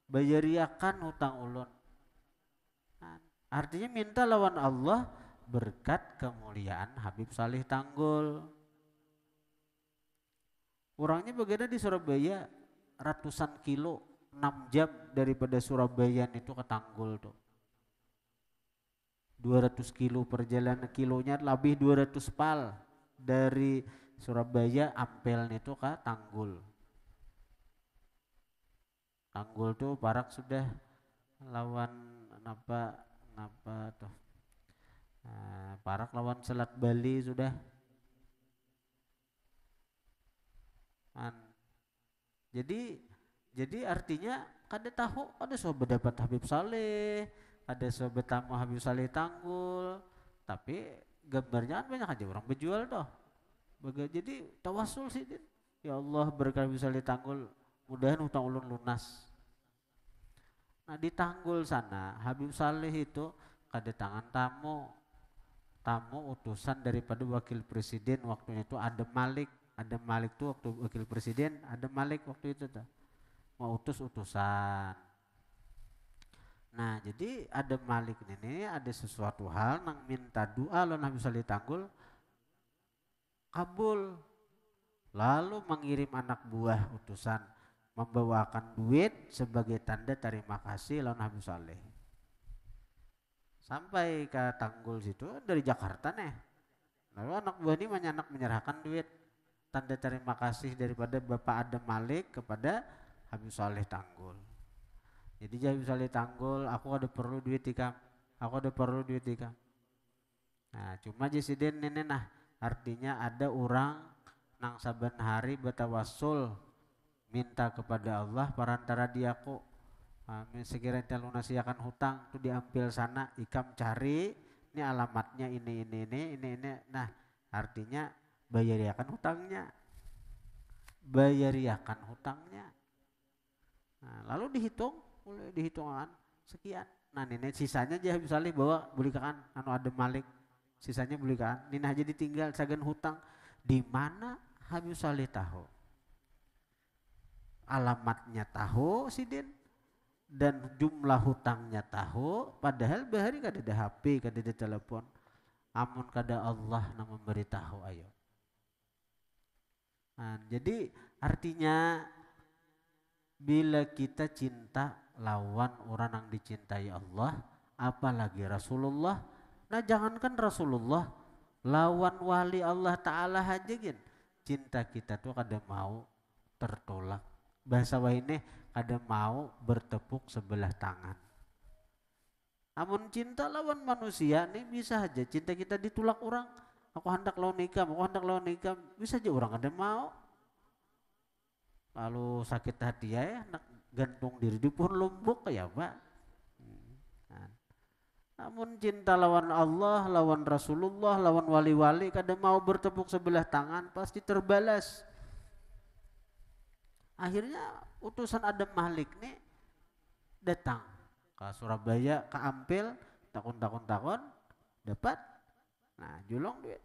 bayariakan hutang ulun. Artinya minta lawan Allah berkat kemuliaan Habib Saleh Tanggul. Orangnya bagaimana di Surabaya ratusan kilo, 6 jam daripada Surabaya itu ke Tanggul tuh. 200 kilo perjalanan, kilonya lebih 200 pal dari Surabaya Ampel itu ke Tanggul. Tanggul tuh parak sudah lawan napa tuh parak lawan Selat Bali sudah jadi artinya kada tahu ada sobat dapat Habib Saleh, ada sobat tamu Habib Saleh Tanggul, tapi gambarnya banyak aja orang berjual toh. Jadi tawasul sih, ya Allah berkat Habib Saleh Tanggul mudahan hutang ulun lunas. Nah di Tanggul sana Habib Saleh itu kedatangan tamu utusan daripada wakil presiden waktu itu Adem Malik. Adem Malik tuh waktu wakil presiden, Adem Malik waktu itu tuh mau utusan. Nah, jadi ada Malik ini ada sesuatu hal nang minta doa lo Nabi bisa ditanggul kabul. Lalu mengirim anak buah utusan membawakan duit sebagai tanda terima kasih lawan Habib Saleh. Sampai ke Tanggul situ dari Jakarta nih. Lalu anak buah ini menyerahkan duit tanda terima kasih daripada Bapak Adam Malik kepada Habib Saleh Tanggul. Jadi Habib Saleh Tanggul, aku ada perlu duit ikam. Aku ada perlu duit ikam. Nah, cuma jesiden ini nah artinya ada orang nang saben hari bertawassul minta kepada Allah perantara diaku sekiranya lunasi akan hutang tuh diambil sana ikam cari ini alamatnya ini nah artinya bayariakan hutangnya nah, lalu dihitung boleh dihitungan sekian nah ini sisanya aja misalnya bawa belikan anu ada Malik sisanya belikan ini aja ditinggal sagan hutang di mana Habib Saleh tahu alamatnya tahu sidin dan jumlah hutangnya tahu padahal bahari kada ada HP kada ada telepon amun kada Allah yang memberitahu ayo nah, jadi artinya bila kita cinta lawan orang yang dicintai Allah apalagi Rasulullah nah jangankan Rasulullah lawan wali Allah Ta'ala aja gin cinta kita tuh kada mau tertolak bahasa wahine kada mau bertepuk sebelah tangan namun cinta lawan manusia nih bisa aja cinta kita ditolak orang aku hendak lawan nikah bisa aja orang kada mau lalu sakit hati ya nak gantung diri di pun lumbuk ya pak nah, namun cinta lawan Allah lawan Rasulullah lawan wali-wali kada mau bertepuk sebelah tangan pasti terbalas akhirnya utusan Adam Malik nih datang ke Surabaya ke Ampel takun dapat nah julong duit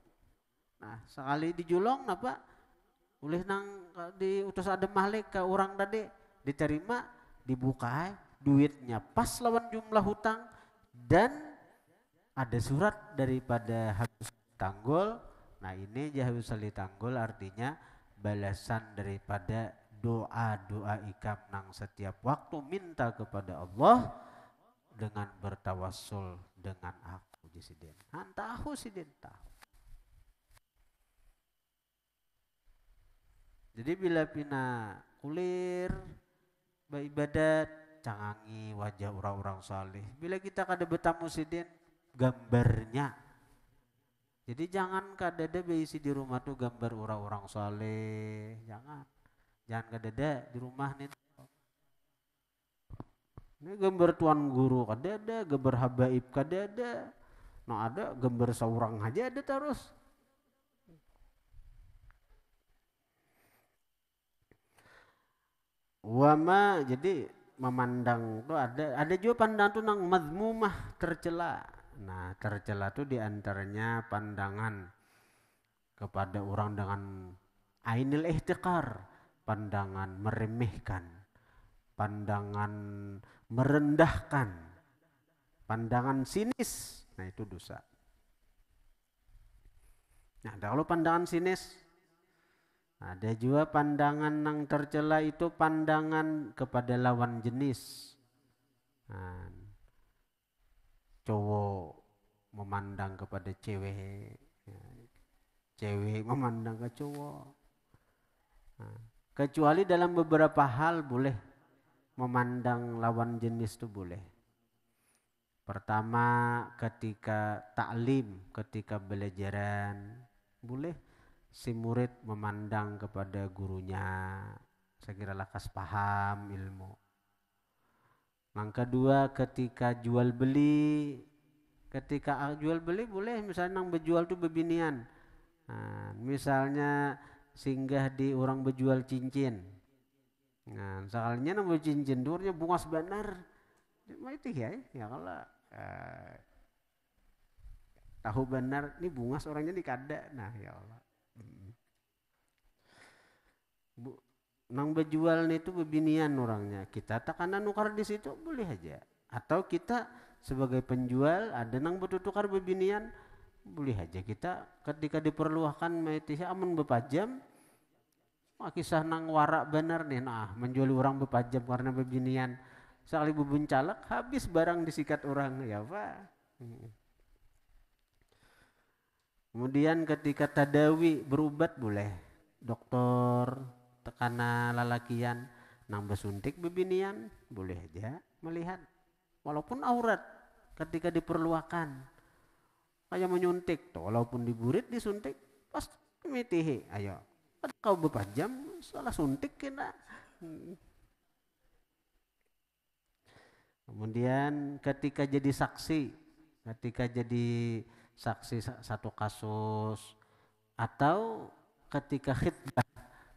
nah sekali dijulong apa oleh nang di utus Adam Malik ke orang tadi diterima dibuka duitnya pas lawan jumlah hutang dan ada surat daripada Habib Tanggul nah ini aja Habib Saleh Tanggul artinya balasan daripada doa-doa ikam nang setiap waktu minta kepada Allah dengan bertawassul dengan aku Jesiden. Tahu Sidin tahu. Jadi bila pina kulir beribadat cangangi wajah orang-orang saleh. Bila kita kada bertamu Sidin gambarnya. Jadi jangan kada ada beisi di rumah tuh gambar orang-orang saleh, jangan kada ada di rumah nih. Ini gambar tuan guru kada ada, gambar habaib kada ada. Nah ada gambar seorang aja ada terus. Wama jadi memandang tuh ada juga pandang tuh nang mazmumah tercela. Nah tercela tuh diantaranya pandangan kepada orang dengan ainil ihtiqar, pandangan meremehkan, pandangan merendahkan, pandangan sinis. Nah itu dosa. Nah kalau pandangan sinis ada juga pandangan yang tercela itu pandangan kepada lawan jenis. Nah, cowok memandang kepada cewek, cewek memandang ke cowok. Nah, kecuali dalam beberapa hal boleh memandang lawan jenis itu boleh. Pertama ketika taklim, ketika belajaran boleh si murid memandang kepada gurunya sekira lakas paham ilmu. Yang kedua ketika jual beli boleh misalnya nang berjual tuh bebinian. Nah, misalnya singgah di orang berjual cincin. Nah, soalnya nang berjual cincin durnya bunga sebenar. Itu ya kalau tahu benar ini bunga orangnya di kada. Nah, ya Allah. Nang berjual itu bebinian orangnya kita takanan nukar di situ boleh aja Atau kita sebagai penjual ada nang butuh tukar bebinian, boleh aja kita ketika diperlukan maitihi amun bepajam, kisah nang warak bener nih, nah menjual orang bepajam karena bebinian, sekali bubun calak habis barang disikat orang ya Pak. Kemudian ketika tadawi berubat boleh, dokter tekana lalakian nang besuntik bebinian boleh aja melihat walaupun aurat ketika diperlukan kayak menyuntik tuh, walaupun diburit disuntik pas mitihi ayo kau bepajam salah suntik kena. Kemudian ketika jadi saksi satu kasus atau ketika khitbah,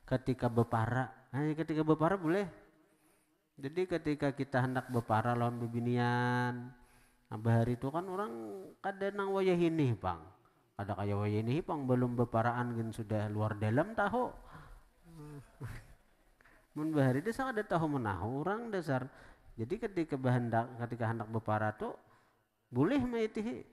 ketika bepara, ketika bepara boleh. Jadi ketika kita hendak bepara lawan bebinian, bahari itu kan orang kada nang wayah ini Bang. Ada kayak wayah ini Bang belum beparaan kan sudah luar dalam tahu. Mun bahari desa ada tahu menahu orang dasar. Jadi ketika hendak bepara tuh boleh maitihi.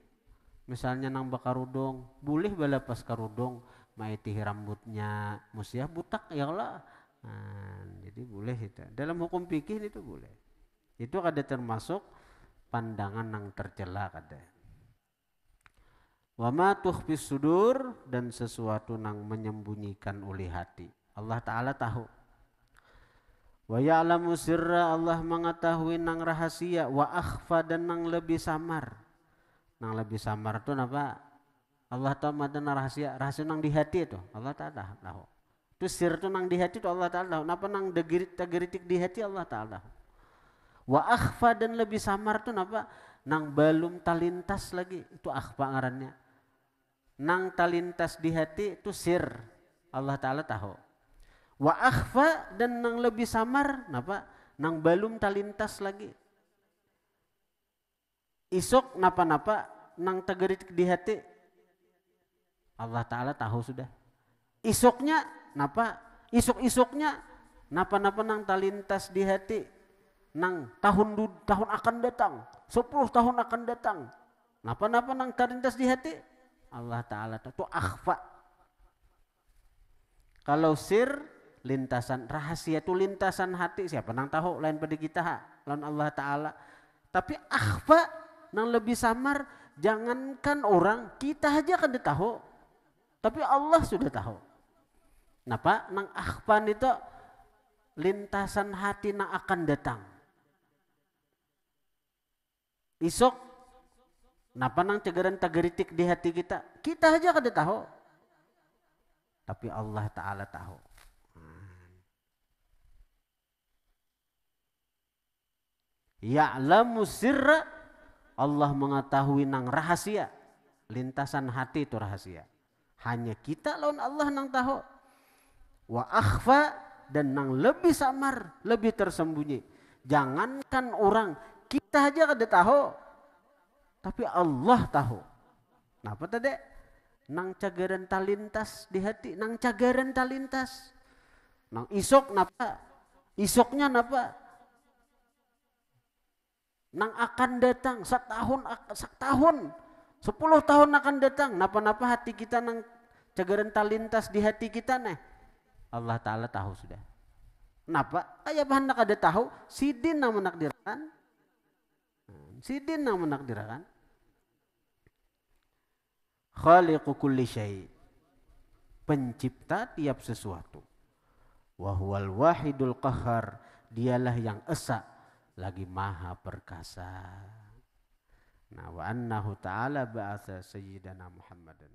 Misalnya nang bakarudung, boleh balapas karudung, maitihi rambutnya, musiah butak ya lah. Nah, jadi boleh itu. Dalam hukum fikih itu boleh. Itu kada termasuk pandangan yang tercela kada. Wa ma tukhfis sudur, dan sesuatu nang menyembunyikan oleh hati. Allah Ta'ala tahu. Wa ya'lamu sirra, Allah mengetahui nang rahasia, wa akhfa, dan nang lebih samar. Nang lebih samar itu apa? Allah tahu madan rahasia nang di hati itu. Allah Ta'ala tahu. Itu sir itu nang di hati itu Allah Ta'ala tahu. Napa nang tegeritik di hati Allah Ta'ala tahu. Wa akhfa, dan lebih samar itu napa? Nang belum talintas lagi itu akhfa ngarannya. Nang talintas di hati itu sir Allah Ta'ala tahu. Wa akhfa, dan nang lebih samar napa? Nang belum talintas lagi. Isok napa-napa nang tegeritik di hati Allah Ta'ala tahu sudah. Isoknya napa? Isok-isoknya napa-napa nang talintas di hati nang tahun akan datang, 10 tahun akan datang. Napa-napa nang talintas di hati Allah Ta'ala tahu. Itu akhfa. Kalau sir lintasan rahasia itu lintasan hati, siapa nang tahu lain pada kita lain Allah Ta'ala. Tapi akhfa nang lebih samar, jangankan orang, kita aja kan tahu. Tapi Allah sudah tahu. Napa? Nang akhfan itu lintasan hati nang akan datang. Isok napa nang cegeran tegeritik di hati kita aja kan tahu. Tapi Allah Ta'ala tahu. Ya'lamu sirra, Allah mengetahui nang rahasia. Lintasan hati itu rahasia. Hanya kita lawan Allah nang tahu. Wa akhfa, dan nang lebih samar, lebih tersembunyi. Jangankan orang, kita aja kada tahu. Tapi Allah tahu. Napa tadi? Nang cagaran talintas di hati, nang cagaran talintas. Nang isok napa? Isoknya napa? Nang akan datang setahun, 10 tahun akan datang. Napa-napa hati kita nang cagaran talintas di hati kita nih. Allah Ta'ala tahu sudah. Napa? Ayah hendak ada tahu, sidin nang menakdirkan. Sidin nang menakdirkan. Khaliqu kulli syai', pencipta tiap sesuatu. Wa huwal wahidul qahhar, dialah yang esa lagi maha perkasa. Nah, wa annahu ta'ala ba'atha sayyidana Muhammadan